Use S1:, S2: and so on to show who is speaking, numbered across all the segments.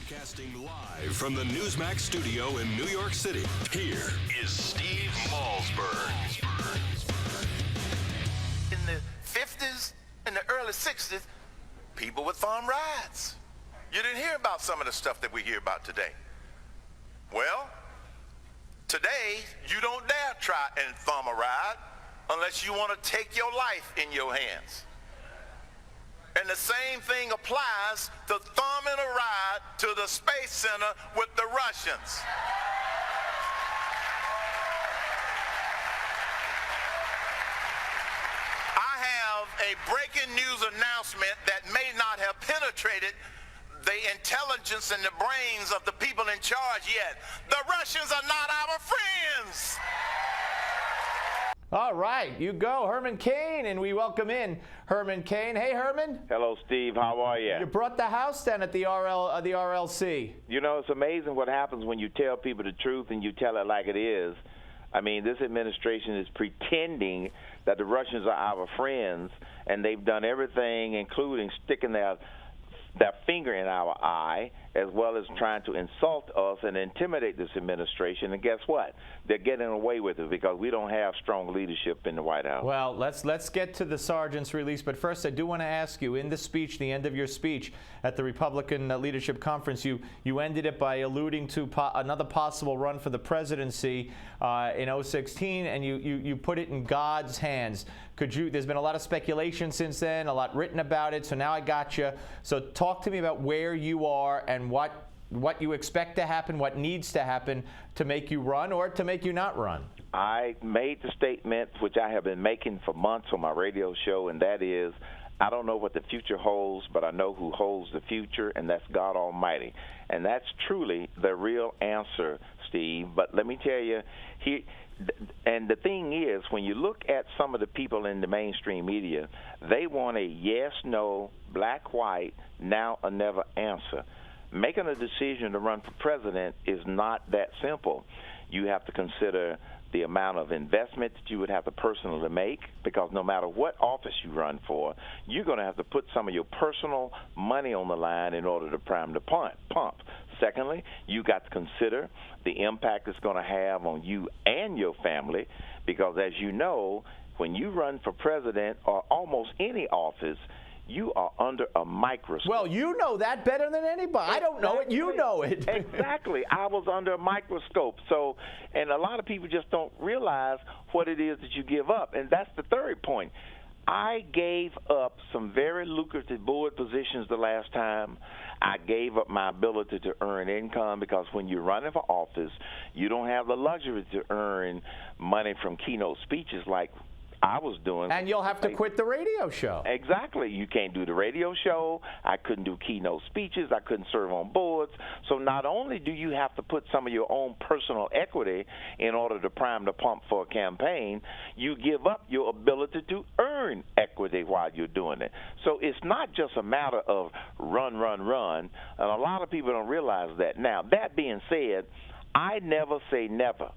S1: Broadcasting live from the Newsmax studio in New York City, here is Steve Malzberg.
S2: In the 50s and the early 60s, people would farm rides. You didn't hear about some of the stuff that we hear about today. Well, today, you don't dare try and farm a ride unless you want to take your life in your hands. And the same thing applies to thumbing a ride to the Space Center with the Russians. I have a breaking news announcement that may not have penetrated the intelligence and the brains of the people in charge yet. The Russians are not our friends.
S3: All right, you go, Herman Cain, and we welcome in Herman Cain. Hey, Herman.
S4: Hello, Steve. How are you?
S3: You brought the house down at the RLC.
S4: You know, it's amazing what happens when you tell people the truth and you tell it like it is. I mean, this administration is pretending that the Russians are our friends, and they've done everything, including sticking their finger in our eye, as well as trying to insult us and intimidate this administration. And guess what? They're getting away with it because we don't have strong leadership in the White House.
S3: Well, let's get to the sergeant's release. But first, I do want to ask you, in the speech, the end of your speech at the Republican Leadership Conference, you ended it by alluding to another possible run for the presidency in 2016, and you put it in God's hands. There's been a lot of speculation since then, a lot written about it, so now I got you. So talk to me about where you are and what you expect to happen, what needs to happen to make you run or to make you not run.
S4: I made the statement, which I have been making for months on my radio show, and that is, I don't know what the future holds, but I know who holds the future, and that's God Almighty. And that's truly the real answer, Steve. But let me tell you, and the thing is, when you look at some of the people in the mainstream media, they want a yes, no, black, white, now or never answer. Making a decision to run for president is not that simple. You have to consider the amount of investment that you would have to personally make, because no matter what office you run for, you're going to have to put some of your personal money on the line in order to prime the pump. Secondly, you got to consider the impact it's going to have on you and your family, because as you know, when you run for president or almost any office, you are under a microscope.
S3: Well, you know that better than anybody. I don't know it. You know it.
S4: Exactly. I was under a microscope. So, and a lot of people just don't realize what it is that you give up. And that's the third point. I gave up some very lucrative board positions the last time. I gave up my ability to earn income, because when you're running for office, you don't have the luxury to earn money from keynote speeches like I was doing.
S3: And you'll have to quit the radio show.
S4: Exactly. You can't do the radio show. I couldn't do keynote speeches. I couldn't serve on boards. So not only do you have to put some of your own personal equity in order to prime the pump for a campaign, you give up your ability to earn equity while you're doing it. So it's not just a matter of run, and a lot of people don't realize that. Now, that being said, I never say never.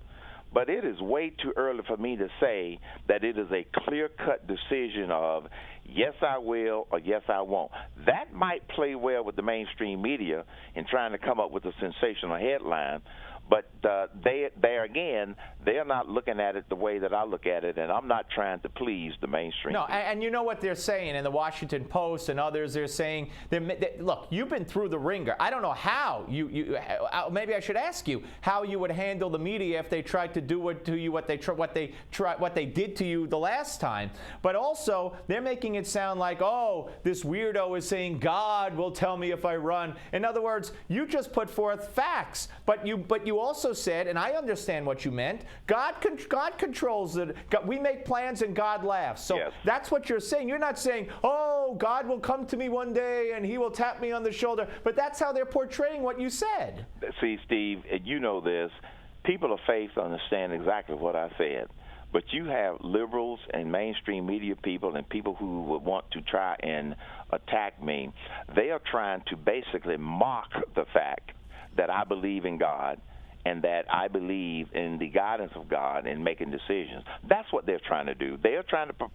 S4: But it is way too early for me to say that it is a clear-cut decision of yes, I will or yes, I won't. That might play well with the mainstream media in trying to come up with a sensational headline. But they're not looking at it the way that I look at it, and I'm not trying to please the mainstream.
S3: No, and you know what they're saying in the Washington Post and others. They're saying, look, you've been through the ringer. I don't know how maybe I should ask you how you would handle the media if they tried to do what they did to you the last time. But also, they're making it sound like, oh, this weirdo is saying God will tell me if I run. In other words, you just put forth facts, but you also said, and I understand what you meant, God controls it. We make plans and God laughs. So yes. That's what you're saying. You're not saying, oh, God will come to me one day and he will tap me on the shoulder. But that's how they're portraying what you said.
S4: See, Steve, you know this. People of faith understand exactly what I said. But you have liberals and mainstream media people and people who would want to try and attack me. They are trying to basically mock the fact that I believe in God and that I believe in the guidance of God in making decisions. That's what they're trying to do. They're trying to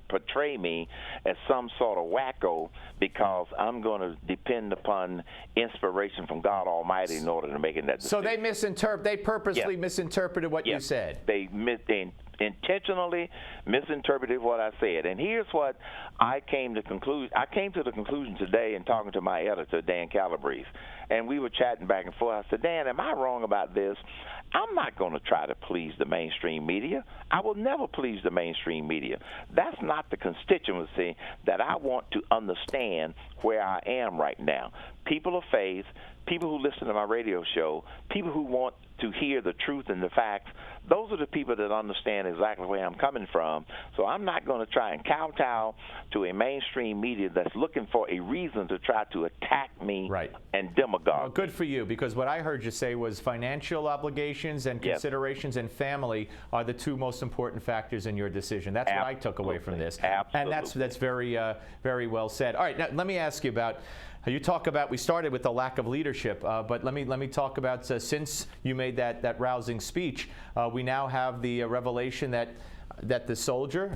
S4: portray me as some sort of wacko because I'm going to depend upon inspiration from God Almighty in order to make that decision.
S3: So they purposely misinterpreted what you said.
S4: They intentionally misinterpreted what I said. And here's what I came to the conclusion today in talking to my editor, Dan Calabrese. And we were chatting back and forth. I said, Dan, am I wrong about this? I'm not going to try to please the mainstream media. I will never please the mainstream media. That's not the constituency that I want to understand where I am right now. People of faith, people who listen to my radio show, people who want to hear the truth and the facts, those are the people that understand exactly where I'm coming from. So I'm not going to try and kowtow to a mainstream media that's looking for a reason to try to attack me and demagogue.
S3: Well, good for you, because what I heard you say was financial obligations and considerations and family are the two most important factors in your decision. That's what I took away from this.
S4: Absolutely.
S3: And that's very, very well said. All right, now let me ask you about. You talk about, we started with the lack of leadership, but let me talk about since you made that rousing speech, we now have the revelation that the soldier,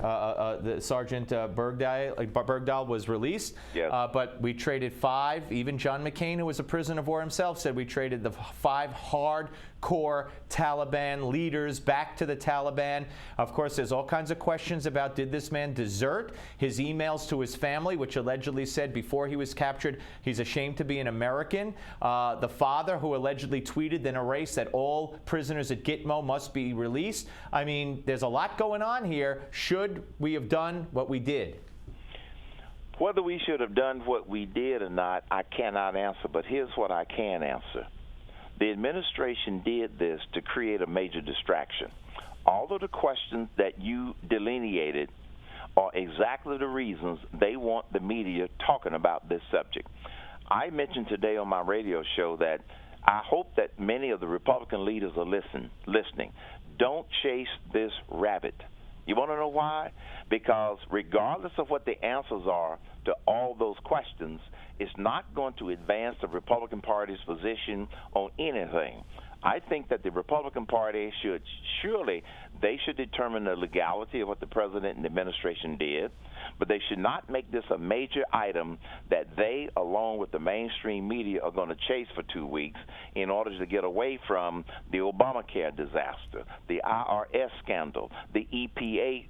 S3: the Sergeant Bergdahl, was released.
S4: Yes.
S3: But we traded 5. Even John McCain, who was a prisoner of war himself, said we traded the 5 hardcore Taliban leaders back to the Taliban. Of course, there's all kinds of questions about, did this man desert? His emails to his family, which allegedly said before he was captured, he's ashamed to be an American. The father, who allegedly tweeted then erased that all prisoners at Gitmo must be released. I mean, there's a lot going on here. Should we have done what we did?
S4: Whether we should have done what we did or not, I cannot answer, but here's what I can answer. The administration did this to create a major distraction. All of the questions that you delineated are exactly the reasons they want the media talking about this subject. I mentioned today on my radio show that I hope that many of the Republican leaders are listening. Don't chase this rabbit. You want to know why? Because regardless of what the answers are to all those questions, it's not going to advance the Republican Party's position on anything. I think that the Republican Party should determine the legality of what the president and the administration did, but they should not make this a major item that they, along with the mainstream media, are going to chase for 2 weeks in order to get away from the Obamacare disaster, the IRS scandal, the EPA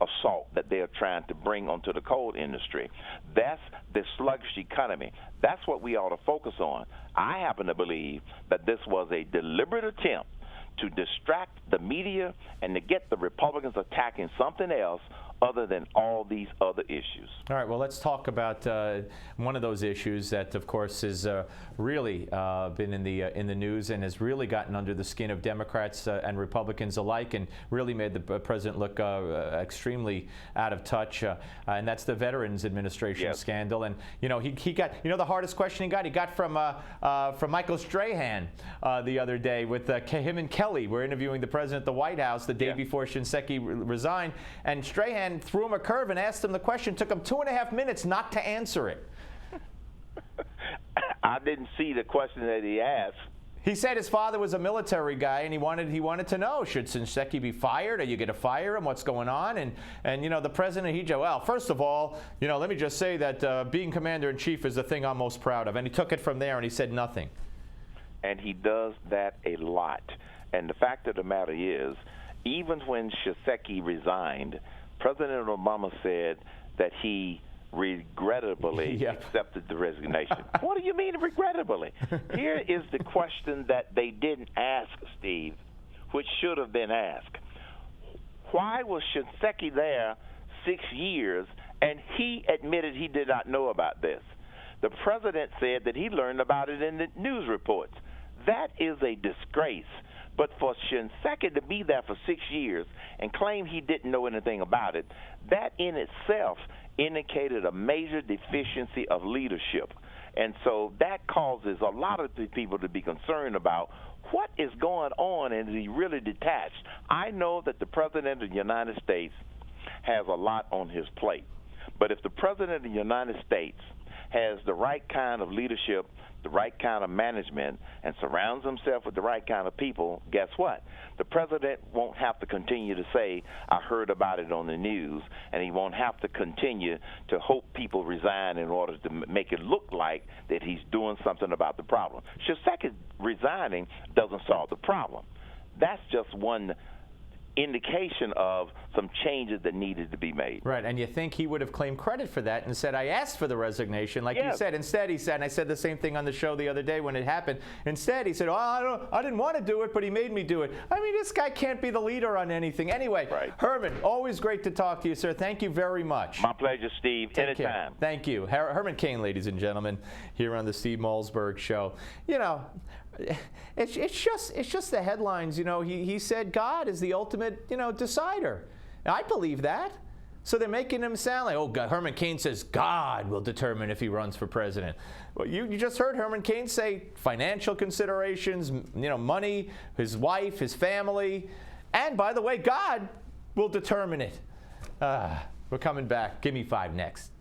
S4: assault that they're trying to bring onto the coal industry. That's the sluggish economy. That's what we ought to focus on. I happen to believe that this was a deliberate attempt to distract the media and to get the Republicans attacking something else other than all these other issues.
S3: All right, well, let's talk about one of those issues that, of course, has really been in the news and has really gotten under the skin of Democrats and Republicans alike, and really made the president look extremely out of touch. And that's the Veterans Administration scandal. And he got the hardest question he got from Michael Strahan the other day with him and Kelly. We're interviewing the president at the White House the day before Shinseki resigned, and Strahan threw him a curve and asked him the question. Took him 2.5 minutes not to answer it.
S4: I didn't see the question that he asked.
S3: He said his father was a military guy, and he wanted to know, should Shinseki be fired? Are you going to fire him? What's going on? And the president, he said, well, first of all, let me just say that being commander-in-chief is the thing I'm most proud of. And he took it from there, and he said nothing.
S4: And he does that a lot. And the fact of the matter is, even when Shinseki resigned, President Obama said that he regrettably accepted the resignation. What do you mean regrettably? Here is the question that they didn't ask, Steve, which should have been asked. Why was Shinseki there 6 years, and he admitted he did not know about this? The president said that he learned about it in the news reports. That is a disgrace. But for Shinseki to be there for 6 years and claim he didn't know anything about it, that in itself indicated a major deficiency of leadership. And so that causes a lot of the people to be concerned about what is going on, and is he really detached? I know that the President of the United States has a lot on his plate. But if the President of the United States has the right kind of leadership, the right kind of management and surrounds himself with the right kind of people, guess what? The president won't have to continue to say, I heard about it on the news, and he won't have to continue to hope people resign in order to make it look like that he's doing something about the problem. Shisekedi resigning doesn't solve the problem. That's just one indication of some changes that needed to be made.
S3: Right, and you think he would have claimed credit for that and said, I asked for the resignation, like you said. Instead, he said, and I said the same thing on the show the other day when it happened, instead he said, oh, I didn't want to do it, but he made me do it. I mean, this guy can't be the leader on anything. Anyway, Herman, always great to talk to you, sir. Thank you very much.
S4: My pleasure, Steve.
S3: Take
S4: Anytime.
S3: Care. Thank you. Herman Cain, ladies and gentlemen, here on the Steve Malzberg Show. You know, it's just the headlines. You know, he said God is the ultimate, you know, decider. I believe that. So they're making him sound like, oh, God, Herman Cain says God will determine if he runs for president. Well, you just heard Herman Cain say financial considerations, you know, money, his wife, his family, and by the way, God will determine it. We're coming back. Give me 5 next.